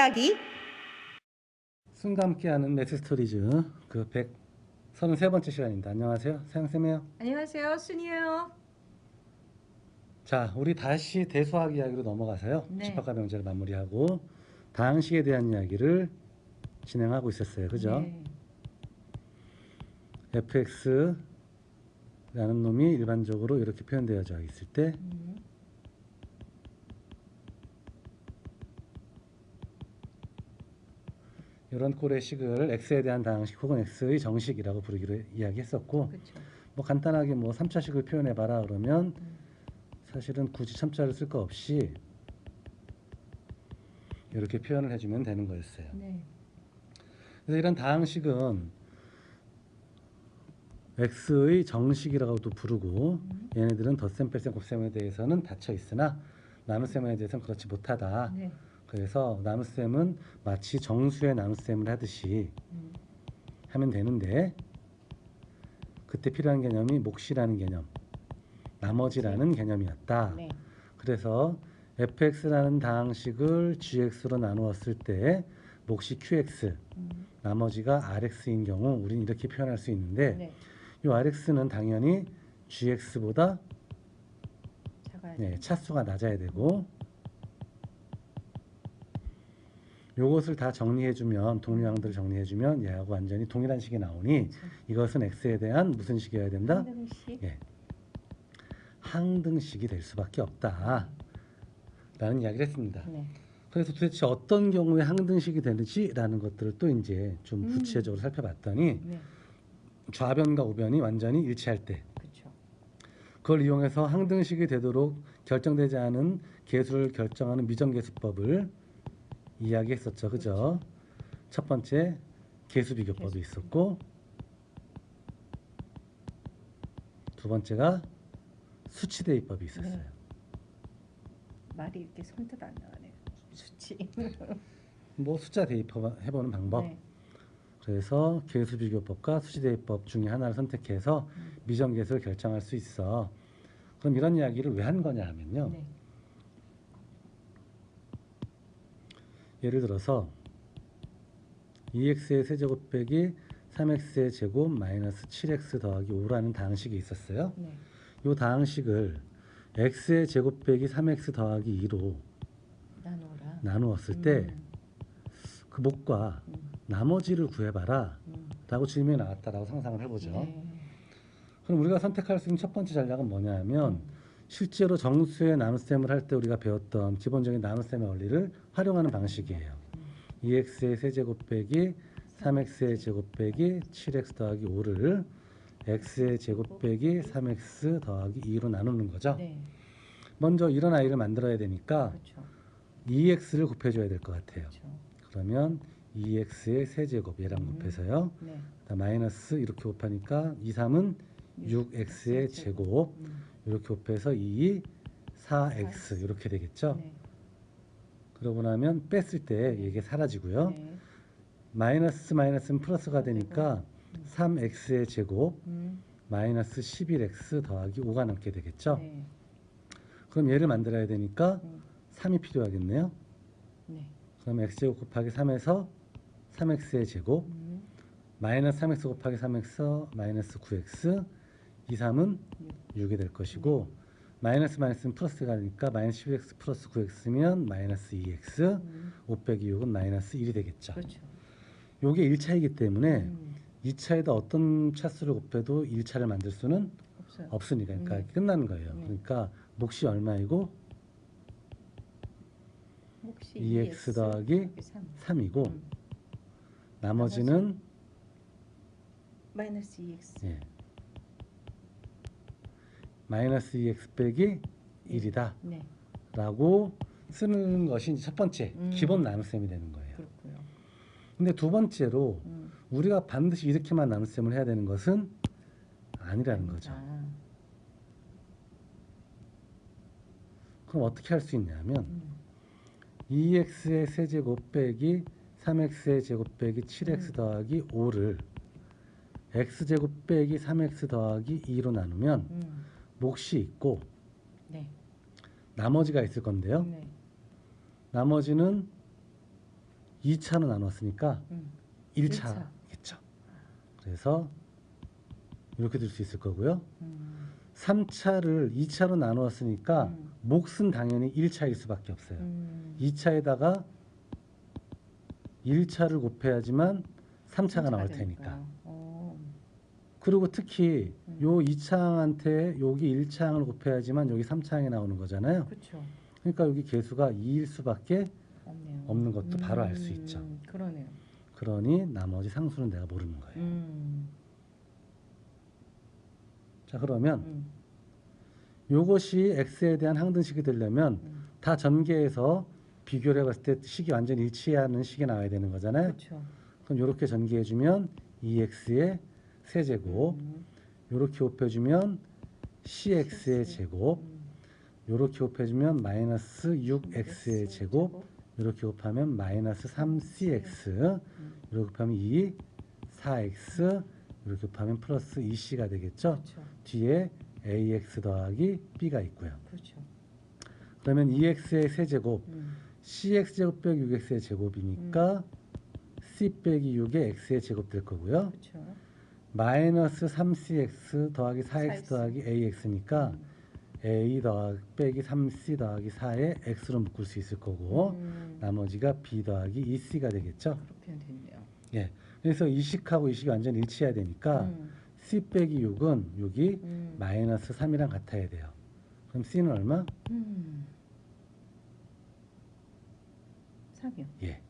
이야기. 순과 함께하는 맥스 스토리즈 그 133번째 시간입니다. 안녕하세요, 사양쌤이에요. 안녕하세요, 순이에요. 자, 우리 다시 대수학 이야기로 넘어가서요. 네. 집합과 명제를 마무리하고 다항식에 대한 이야기를 진행하고 있었어요. 그죠? 네. fx라는 놈이 일반적으로 이렇게 표현되어져 있을 때 이런 꼴의 식을 x에 대한 다항식 혹은 x의 정식이라고 부르기로 이야기했었고, 그렇죠. 뭐 간단하게 뭐 3차식을 표현해봐라 그러면 사실은 굳이 첨자를 쓸 거 없이 이렇게 표현을 해주면 되는 거였어요. 네. 그래서 이런 다항식은 x의 정식이라고도 부르고 얘네들은 덧셈, 뺄셈, 곱셈에 대해서는 닫혀 있으나 나눗셈에 대해서는 그렇지 못하다. 네. 그래서 나눗셈은 마치 정수의 나눗셈을 하듯이 하면 되는데 그때 필요한 개념이 몫이라는 개념, 나머지라는 개념이었다. 네. 그래서 fx라는 다항식을 gx로 나누었을 때 몫이 qx, 나머지가 rx인 경우 우리는 이렇게 표현할 수 있는데 네. 이 rx는 당연히 gx보다 작아야 차수가 낮아야 되고 요것을 다 정리해주면 동류항들을 정리해주면 얘하고 완전히 동일한 식이 나오니 그렇죠. 이것은 x에 대한 무슨 식이어야 된다? 항등식. 예, 항등식이 될 수밖에 없다 라는 이야기를 했습니다. 네. 그래서 도대체 어떤 경우에 항등식이 되는지라는 것들을 또 이제 좀 구체적으로 살펴봤더니 네. 좌변과 우변이 완전히 일치할 때 그렇죠. 그걸 이용해서 항등식이 되도록 결정되지 않은 계수를 결정하는 미정계수법을 이야기했었죠. 그죠? 첫 번째 계수비교법이 있었고 두 번째가 수치대입법이 있었어요. 네. 말이 이렇게 손뜻 안 나가네요. 수치. 뭐 숫자 대입 해보는 방법. 네. 그래서 계수비교법과 수치대입법 중에 하나를 선택해서 미정계수를 결정할 수 있어. 그럼 이런 이야기를 왜 한 거냐 하면요. 네. 예를 들어서 2x의 세제곱 빼기 3x의 제곱 마이너스 7x 더하기 5라는 다항식이 있었어요. 네. 이 다항식을 x의 제곱 빼기 3x 더하기 2로 나누어라. 나누었을 때 그 몫과 나머지를 구해봐라 라고 질문이 나왔다라고 상상을 해보죠. 네. 그럼 우리가 선택할 수 있는 첫 번째 전략은 뭐냐 하면 실제로 정수의 나눗셈을 할 때 우리가 배웠던 기본적인 나눗셈의 원리를 활용하는 방식이에요. 2x의 세제곱 빼기 3x의 제곱 빼기 7x 더하기 5를 x의 제곱 빼기 3x 더하기 2로 나누는 거죠. 네. 먼저 이런 아이를 만들어야 되니까 그렇죠. 2x를 곱해줘야 될 것 같아요. 그렇죠. 그러면 2x의 세제곱 얘랑 곱해서요. 네. 마이너스 이렇게 곱하니까 2, 3은 6x의 제곱 이렇게 곱해서 2, 4x 이렇게 되겠죠. 네. 그러고 나면 뺐을 때 이게 사라지고요. 네. 마이너스 마이너스는 플러스가 되니까 3x의 제곱 마이너스 11x 더하기 5가 남게 되겠죠. 네. 그럼 얘를 만들어야 되니까 3이 필요하겠네요. 네. 그럼 x제곱 곱하기 3에서 3x의 제곱 마이너스 3x 곱하기 3x 마이너스 9x 2, 3은 6이 될 것이고 마이너스 마이너스는 플러스가 되니까 마이너스 11x 플러스 9x면 마이너스 2x 5 빼기 6은 마이너스 1이 되겠죠. 그렇죠. 요게 1차이기 때문에 2차에다 어떤 차수를 곱해도 1차를 만들 수는 없어요. 없으니까 그러니까 끝나는 거예요. 그러니까 몫이 얼마이고 혹시 2x 더하기 3. 3이고 나머지는 마이너스 2x. 예, 마이너스 2x 빼기 1이다 네. 라고 쓰는 것이 이제 첫 번째 기본 나눗셈이 되는 거예요. 그렇고요. 근데 두 번째로 우리가 반드시 이렇게만 나눗셈을 해야 되는 것은 아니라는 거죠. 그럼 어떻게 할 수 있냐면 2x의 세제곱 빼기 3x의 제곱 빼기 7x 더하기 5를 x제곱 빼기 3x 더하기 2로 나누면 몫이 있고 네. 나머지가 있을 건데요. 네. 나머지는 2차로 나눴으니까 1차. 1차겠죠. 그래서 이렇게 될 수 있을 거고요. 음. 3차를 2차로 나누었으니까 몫은 당연히 1차일 수밖에 없어요. 2차에다가 1차를 곱해야지만 3차가 나올 테니까. 그리고 특히 요 2차항한테 여기 1차항을 곱해야지만 여기 3차항이 나오는 거잖아요. 그렇죠. 그러니까 여기 계수가 2일 수밖에 없네요. 없는 것도 바로 알 수 있죠. 그러네요. 그러니 나머지 상수는 내가 모르는 거예요. 자, 그러면 요것이 x에 대한 항등식이 되려면 다 전개해서 비교를 해봤을 때 식이 완전히 일치하는 식이 나와야 되는 거잖아요. 그렇죠. 그럼 이렇게 전개해주면 2x의 세제곱, 이렇게 곱해주면 cx의 제곱, 이렇게 곱해주면 마이너스 6x의 제곱, 이렇게 곱하면 마이너스 3cx, 이렇게 곱하면 2, 4x, 이렇게 곱하면 플러스 2c가 되겠죠. 그렇죠. 뒤에 ax 더하기 b가 있고요. 그렇죠. 그러면 2x의 세제곱, cx제곱 빼기 6x의 제곱이니까 c 빼기 6의 x의 제곱 될 거고요. 그렇죠. 마이너스 3cx 더하기 4x 4x. 더하기 ax니까 a 빼기 3c 더하기 4에 x로 묶을 수 있을 거고 나머지가 b 더하기 2c가 되겠죠. 그렇게 됐네요. 예. 그래서 이 식하고 이 식이 완전 일치해야 되니까 c 빼기 6은 여기 마이너스 3이랑 같아야 돼요. 그럼 c는 얼마? 3이요. 예.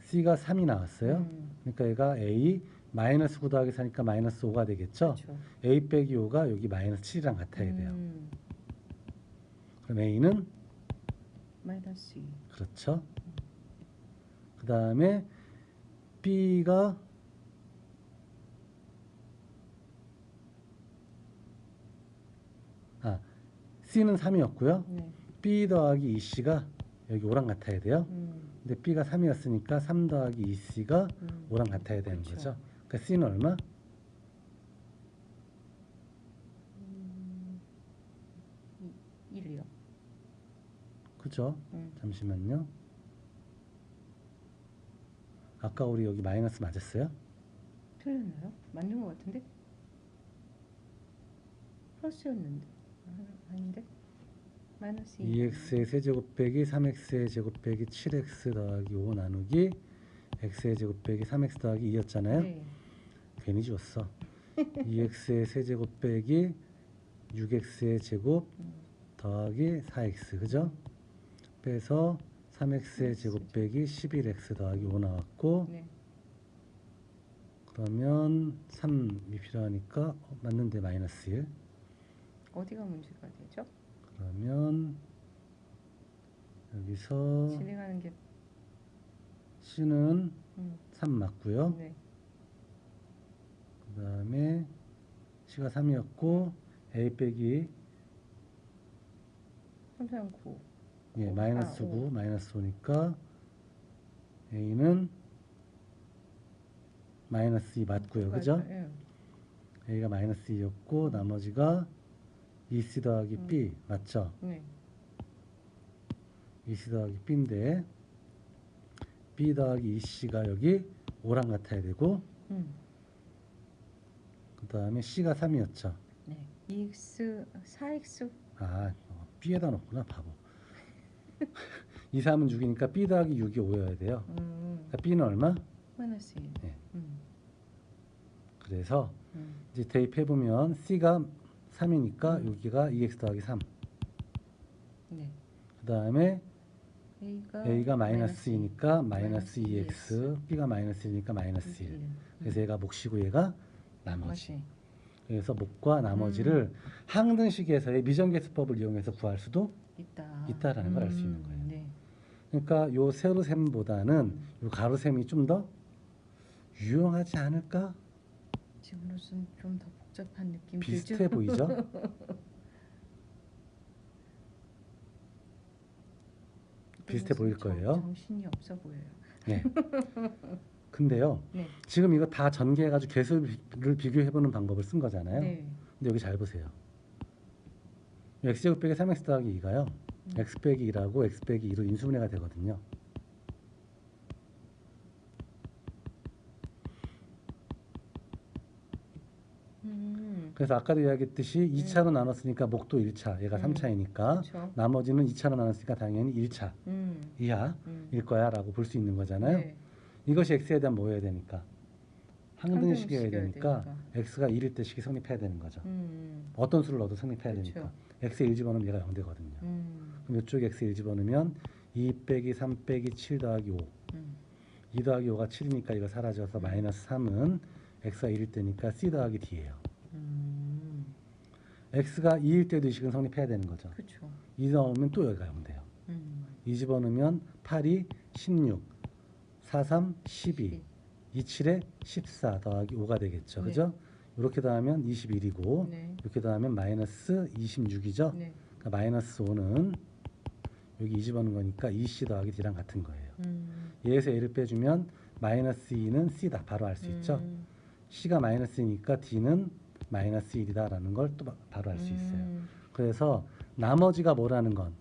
c가 3이 나왔어요. 그러니까 얘가 a 마이너스 9 더하기 4니까 마이너스 5가 되겠죠. 그렇죠. a 빼기 5가 여기 마이너스 7이랑 같아야 돼요. 그럼 a는 마이너스 2. 그렇죠. 그 다음에 b가 c는 3이었고요. 네. b 더하기 2c가 여기 5랑 같아야 돼요. 근데 b가 3이었으니까 3 더하기 2c가 5랑 같아야 되는 그렇죠. 거죠. 그러니까 c는 얼마? 1이요. 그죠? 잠시만요. 아까 우리 여기 마이너스 맞았어요? 틀렸나요? 맞는 것 같은데? 플러스였는데. 아닌데? 마이너스 2. 2x의 세제곱 빼기 3x의 제곱 빼기 7x 더하기 5 나누기 x의 제곱 빼기 3x 더하기 2였잖아요. 네. 괜히 지웠어. 2x의 세제곱 빼기 6x의 제곱 더하기 4x 그죠? 빼서 3x의 제곱 빼기 11x 더하기 5 나왔고 네. 그러면 3이 필요하니까 맞는데 마이너스 1. 어디가 문제가 되죠? 그러면 여기서 진행하는 게 c는 3 맞고요. 네. 그 다음에 c가 3이었고 a 빼기 3, 3, 9. 예, 마이너스 9 5. 마이너스 5니까 a는 마이너스 2 맞고요. 그죠? 예. a가 마이너스 2였고 나머지가 2c 더하기 b 맞죠? 네. 2c 더하기 b인데 b 더하기 2c가 여기 5랑 같아야 되고 그 다음에 c가 3이었죠. 네. 2x 4x b에다 넣었구나 바보. 2, 3은 6이니까 b 더하기 6이 5여야 돼요. 그러니까 b는 얼마? 마이너스 1. 네. 그래서 이제 대입해보면 c가 3이니까 여기가 2x 더하기 3. 네. 그 다음에 a가 a가 마이너스 2니까 마이너스 2x, b가 마이너스 1이니까 마이너스 1. 그래서 얘가 몫이고 얘가 나머지. 그래서 몫과 나머지를 항등식에서의 미정계수법을 이용해서 구할 수도 있다라는 걸 알 수 있는 거예요. 네. 그러니까 요 세로셈보다는 요 가로셈이 좀 더 유용하지 않을까? 지금으로서는 좀 더 복잡한 느낌 비슷해 들죠? 보이죠? 비슷해 보일 거예요. 정신이 없어 보여요. 네. 근데요. 네. 지금 이거 다 전개해가지고 개수를 비교해보는 방법을 쓴 거잖아요. 네. 근데 여기 잘 보세요. x제곱 빼기 3x 더하기 2가요. x 빼기 2라고 x 빼기 2로 인수분해가 되거든요. 그래서 아까도 이야기했듯이 2차로 나눴으니까 목도 1차, 얘가 3차이니까 그렇죠. 나머지는 2차로 나눴으니까 당연히 1차 이하일 거야 라고 볼 수 있는 거잖아요. 네. 이것이 x에 대한 뭐여야 되니까? 항등식이어야 항등식이어야 되니까 되니까. x가 1일 때 식이 성립해야 되는 거죠. 음. 어떤 수를 넣어도 성립해야 그렇죠. 되니까. x에 1 집어넣으면 얘가 0되거든요. 그럼 이쪽에 x에 1 집어넣으면 2 빼기 3 빼기 7 더하기 5. 2 더하기 5가 7이니까 이거 사라져서 마이너스 3은 x가 1일 때니까 c 더하기 d예요. x가 2일 때도 이 식은 성립해야 되는 거죠. 그렇죠. 2 넣으면 또 여기가 0돼요. 2 집어넣으면 8이 16, 4, 3, 12, 2, 7에 14 더하기 5가 되겠죠. 네. 그죠? 이렇게 더하면 21이고 네. 이렇게 더하면 마이너스 26이죠. 네. 그러니까 마이너스 5는 여기 2 집어넣은 거니까 2c 더하기 d랑 같은 거예요. 얘에서 a를 빼주면 마이너스 2는 c다. 바로 알 수 있죠. c가 마이너스니까 d는 마이너스 1이다라는 걸 또 바로 알 수 있어요. 그래서 나머지가 뭐라는 건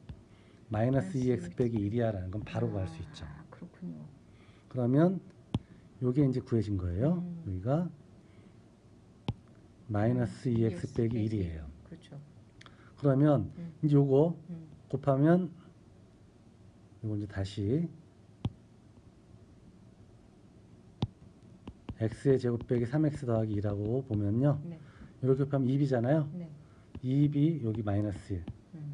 마이너스 2x 빼기 1이야라는 건 바로 구할 수 있죠. 아, 그렇군요. 그러면 요게 이제 구해진 거예요. 여기가 마이너스 2x 빼기 1이에요. 그렇죠. 그러면 이제 요거 음. 곱하면 요거 이제 다시 x의 제곱 빼기 3x 더하기 2라고 보면요. 네. 이렇게 곱하면 2b잖아요. 네. 2b 여기 마이너스 1.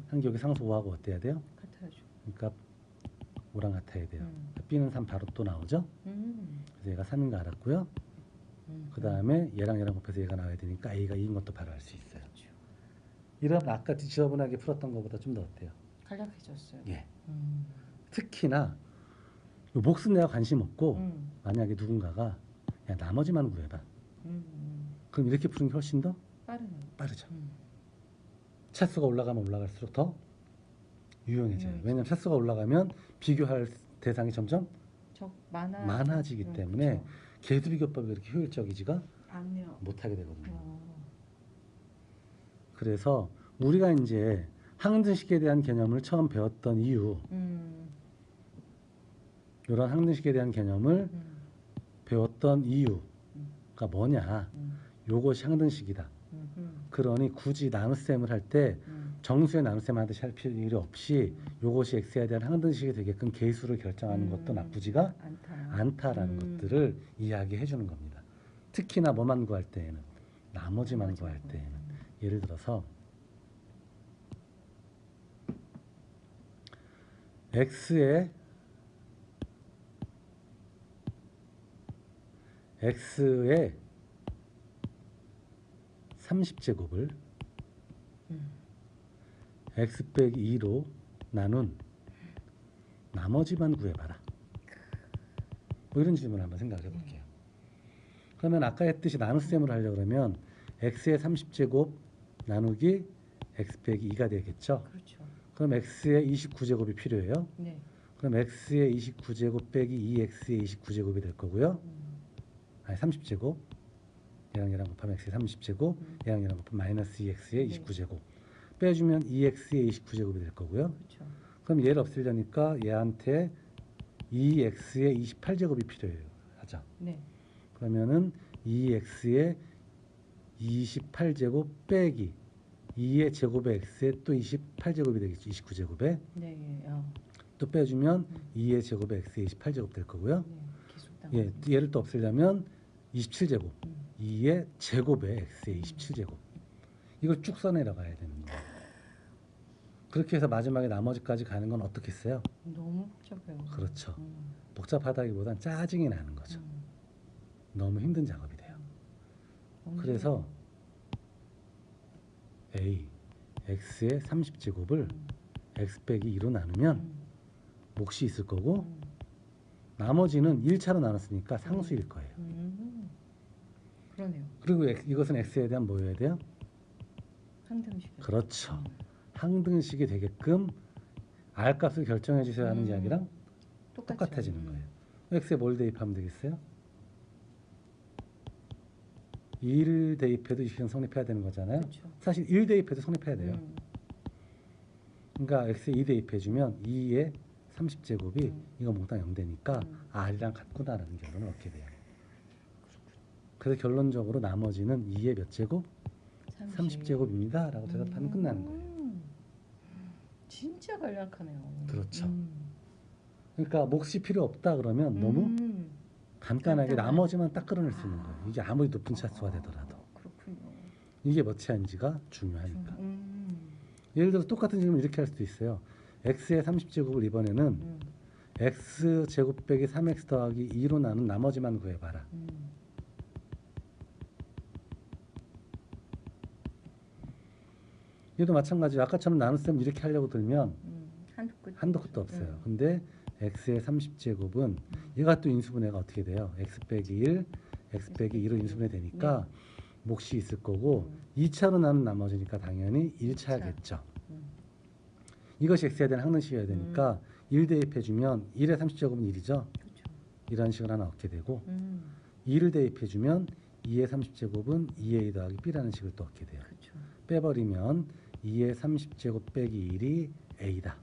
한 개 여기 상수 5하고 어때야 돼요? 같아야죠. 그러니까 5랑 같아야 돼요. b는 3 바로 또 나오죠. 그래서 얘가 3인 거 알았고요. 그 다음에 얘랑 곱해서 얘가 나와야 되니까 a가 2인 것도 바로 알 수 있어요. 그렇죠. 이러면 아까 지저분하게 풀었던 것보다 좀 더 어때요? 간략해졌어요. 예. 특히나 요 몫은 내가 관심 없고 만약에 누군가가 야 나머지만 구해봐. 그럼 이렇게 푸는 게 훨씬 더 빠르네요. 빠르죠. 차수가 올라가면 올라갈수록 더 유용해져요. 왜냐하면 차수가 올라가면 비교할 대상이 점점 많아지기 때문에 그렇죠. 계수 비교법이 그렇게 효율적이지가 않네요. 못하게 되거든요. 그래서 우리가 이제 항등식에 대한 개념을 처음 배웠던 이유, 이런 항등식에 대한 개념을 배웠던 이유가 뭐냐? 요것이 항등식이다. 그러니 굳이 나눗셈을 할 때 정수의 나눗셈 하듯이 할 필요 없이 요것이 x에 대한 항등식이 되게끔 계수를 결정하는 것도 나쁘지가 않다라는 것들을 이야기해 주는 겁니다. 특히나 뭐만 구할 때에는 나머지만 구할 때에는 예를 들어서 x의 30제곱을 x 빼기 2로 나눈 나머지만 구해봐라. 뭐 이런 질문을 한번 생각해 볼게요. 그러면 아까 했듯이 나눗셈을 하려고 그러면 x의 30제곱 나누기 x 빼기 2가 되겠죠. 그렇죠. 그럼 x의 29제곱이 필요해요. 네. 그럼 x의 29제곱 빼기 2x의 29제곱이 될 거고요. 아니 30제곱 얘랑 곱하면 x의 30제곱 얘랑 곱하면 마이너스 2x의 29제곱 빼주면 2x의 29제곱이 될 거고요. 그렇죠. 그럼 얘를 없애려니까 얘한테 2x의 28제곱이 필요해요. 하죠. 네. 그러면은 2x의 28제곱 빼기 2의 제곱에 x에 또 28제곱이 되겠죠. 29제곱에 네. 또 빼주면 2의 제곱에 x에 28제곱 될 거고요. 네. 계속 예, 얘를 또 없애려면 27제곱 2의 제곱에 x에 27제곱 이걸 쭉 써내려가야 되는 거예요. 그렇게 해서 마지막에 나머지까지 가는 건 어떻겠어요? 너무 복잡해요. 그렇죠. 복잡하다기보단 짜증이 나는 거죠. 너무 힘든 작업이 돼요. 그래서 a x의 30제곱을 x 빼기 2로 나누면 몫이 있을 거고 나머지는 1차로 나눴으니까 상수일 거예요. 그러네요. 그리고 이것은 x에 대한 뭐여야 돼요? 항등식. 그렇죠. 항등식이 되게끔 r 값을 결정해 주셔야 하는 이야기랑 똑같아지는 거예요. x에 뭘 대입하면 되겠어요? 1 대입해도 이 식은 성립해야 되는 거잖아요. 그렇죠. 사실 1 대입해도 성립해야 돼요. 그러니까 x에 2 대입해주면 2의 30제곱이 이거 몽땅 0되니까 r이랑 같구나라는 결론을 얻게 돼요. 그래서 결론적으로 나머지는 2의 몇 제곱? 30제곱입니다 라고 대답하면 끝나는 거예요. 진짜 간략하네요. 그렇죠. 그러니까 몫이 필요 없다 그러면 너무 간단하게 간단하게. 나머지만 딱 끌어낼 수 있는 거예요. 이게 아무리 높은 차수가 되더라도. 그렇군요. 이게 머치한지가 중요하니까. 예를 들어서 똑같은 질문 이렇게 할 수도 있어요. x의 30제곱을 이번에는 x제곱 빼기 3x 더하기 2로 나눈 나머지만 구해봐라. 얘도 마찬가지로 아까처럼 나눗셈 이렇게 하려고 들면 한도 끝도 없어요. 근데 x의 30제곱은 얘가 또 인수분해가 어떻게 돼요? x 빼기 1, x 빼기 2로 인수분해 되니까 몫이 있을 거고 2차로 나눈 나머지니까 당연히 1차겠죠. 이것이 x에 대한 항등식이어야 되니까 1 대입해주면 1의 30제곱은 1이죠. 이런 식을 하나 얻게 되고 2를 대입해주면 2의 30제곱은 2a 더하기 b라는 식을 또 얻게 돼요. 빼버리면 2의 30제곱 빼기 1이 a다.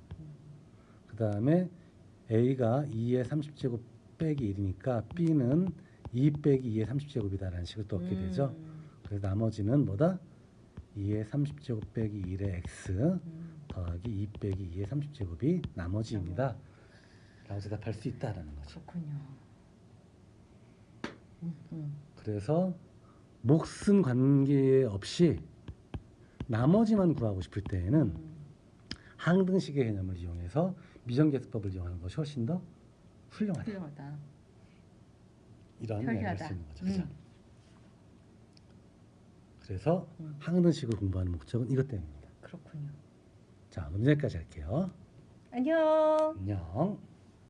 그 다음에 a가 2의 30제곱 빼기 1이니까 b는 2 빼기 2의 30제곱이다라는 식을 또 얻게 되죠. 그래서 나머지는 뭐다? 2의 30제곱 빼기 1의 x 더하기 2 빼기 2의 30제곱이 나머지입니다. 라고 대답할 수 있다라는 거죠. 그렇군요. 그래서 몫은 관계없이 나머지만 구하고 싶을 때에는 항등식의 개념을 이용해서 미정계수법을 이용하는 것이 훨씬 더 훌륭하다. 이런 이야기를 할 수 있는 거죠. 그죠? 그래서 항등식을 공부하는 목적은 이것 때문입니다. 그렇군요. 자, 오늘 여기까지 할게요. 안녕. 안녕.